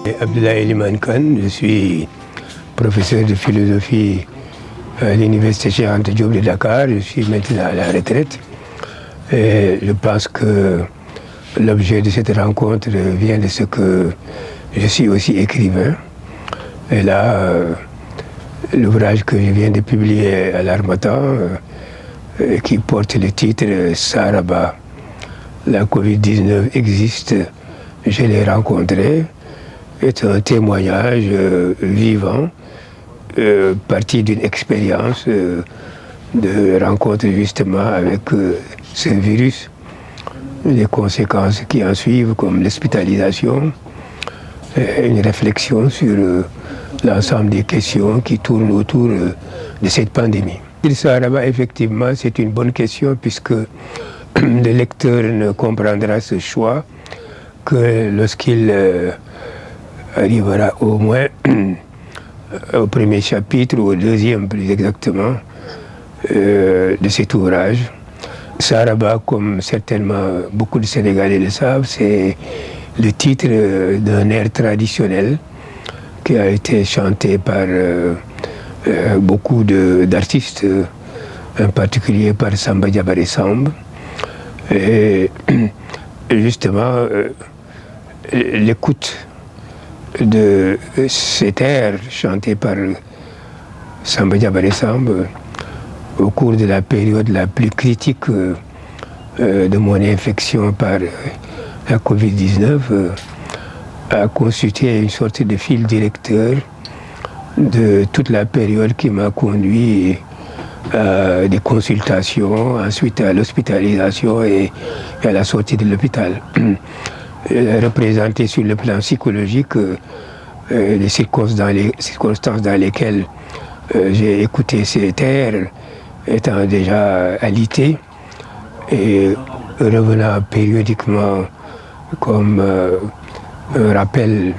Abdoulaye Eliman Khan, je suis professeur de philosophie à l'université Cheikh Anta Diop de Dakar. Je suis maintenant à la retraite. Et je pense que l'objet de cette rencontre vient de ce que je suis aussi écrivain. Et là, l'ouvrage que je viens de publier à l'Harmattan, qui porte le titre « Saharaba, la Covid-19 existe, je l'ai rencontré », est un témoignage vivant, parti d'une expérience de rencontre justement avec ce virus, les conséquences qui en suivent comme l'hospitalisation, une réflexion sur l'ensemble des questions qui tournent autour de cette pandémie. Le Saharaba, effectivement, c'est une bonne question puisque le lecteur ne comprendra ce choix que lorsqu'il arrivera au moins au premier chapitre, ou au deuxième plus exactement, de cet ouvrage. Saharaba, comme certainement beaucoup de Sénégalais le savent, c'est le titre d'un air traditionnel qui a été chanté par beaucoup d'artistes, en particulier par Samba Diabaré Samb. Et justement, l'écoute de cet air chanté par Samba Diabaré Samb au cours de la période la plus critique de mon infection par la Covid-19 a constitué une sorte de fil directeur de toute la période qui m'a conduit à des consultations, ensuite à l'hospitalisation et à la sortie de l'hôpital. Représenté sur le plan psychologique les circonstances dans lesquelles j'ai écouté cet air étant déjà alité et revenant périodiquement comme un rappel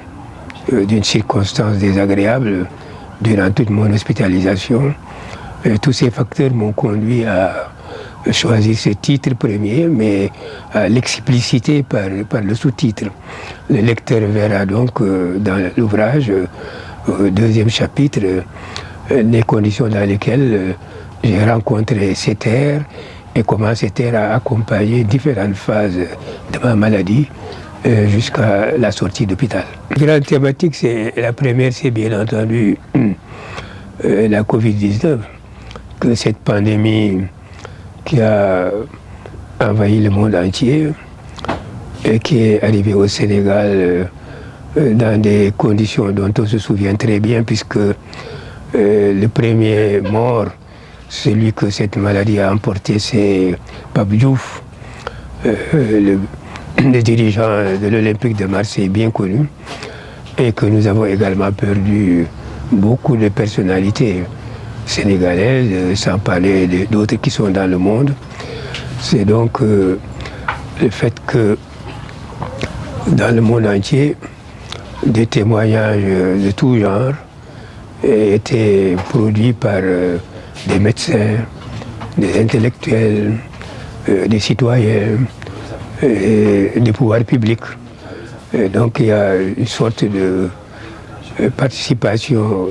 d'une circonstance désagréable durant toute mon hospitalisation. Tous ces facteurs m'ont conduit à choisir ce titre premier, mais à l'expliciter par le sous-titre. Le lecteur verra donc dans l'ouvrage, au deuxième chapitre, les conditions dans lesquelles j'ai rencontré cet air et comment cet air a accompagné différentes phases de ma maladie jusqu'à la sortie d'hôpital. La grande thématique, la première, c'est bien entendu la Covid-19, que cette pandémie qui a envahi le monde entier et qui est arrivée au Sénégal dans des conditions dont on se souvient très bien, puisque le premier mort, celui que cette maladie a emporté, c'est Pape Diouf, le dirigeant de l'Olympique de Marseille bien connu, et que nous avons également perdu beaucoup de personnalités sénégalaises, sans parler d'autres qui sont dans le monde. C'est donc le fait que dans le monde entier, des témoignages de tout genre étaient produits par des médecins, des intellectuels, des citoyens, et des pouvoirs publics. Et donc il y a une sorte de participation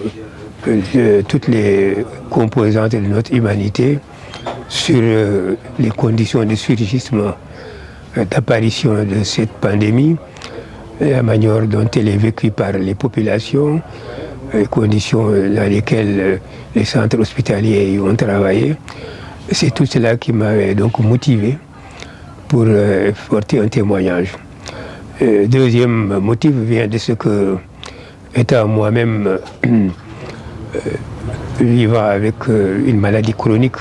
de toutes les composantes de notre humanité sur les conditions de surgissement, d'apparition de cette pandémie, la manière dont elle est vécue par les populations, les conditions dans lesquelles les centres hospitaliers ont travaillé. C'est tout cela qui m'avait donc motivé pour porter un témoignage. Deuxième motif vient de ce que, étant moi-même vivant avec une maladie chronique,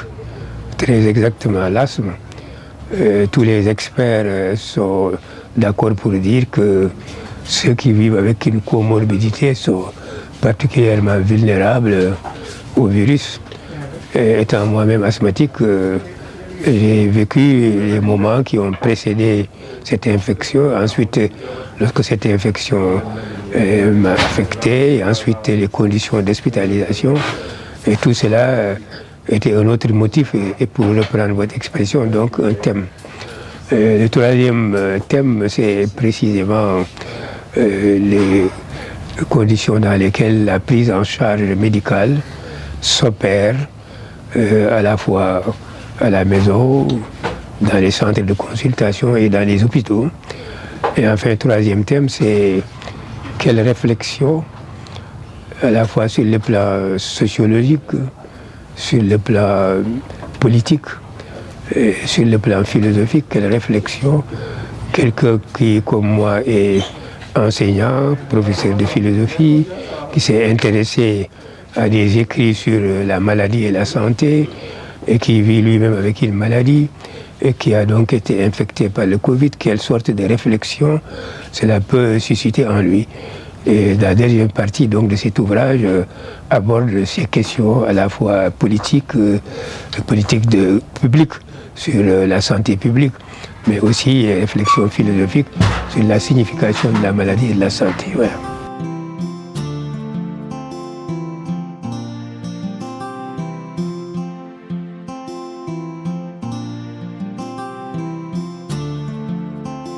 très exactement l'asthme, tous les experts sont d'accord pour dire que ceux qui vivent avec une comorbidité sont particulièrement vulnérables au virus. Étant moi-même asthmatique, j'ai vécu les moments qui ont précédé cette infection. Ensuite, lorsque cette infection m'a affecté, et ensuite les conditions d'hospitalisation, et tout cela était un autre motif, et pour reprendre votre expression, donc un thème. Le troisième thème, c'est précisément conditions dans lesquelles la prise en charge médicale s'opère à la fois à la maison, dans les centres de consultation et dans les hôpitaux. Et enfin, troisième thème, c'est quelle réflexion, à la fois sur le plan sociologique, sur le plan politique, et sur le plan philosophique, quelle réflexion, quelqu'un qui, comme moi, est enseignant, professeur de philosophie, qui s'est intéressé à des écrits sur la maladie et la santé, et qui vit lui-même avec une maladie, et qui a donc été infecté par le Covid, quelle sorte de réflexion cela peut susciter en lui. Et la deuxième partie donc, de cet ouvrage aborde ces questions à la fois politiques, publiques sur la santé publique, mais aussi réflexion philosophique sur la signification de la maladie et de la santé. Voilà.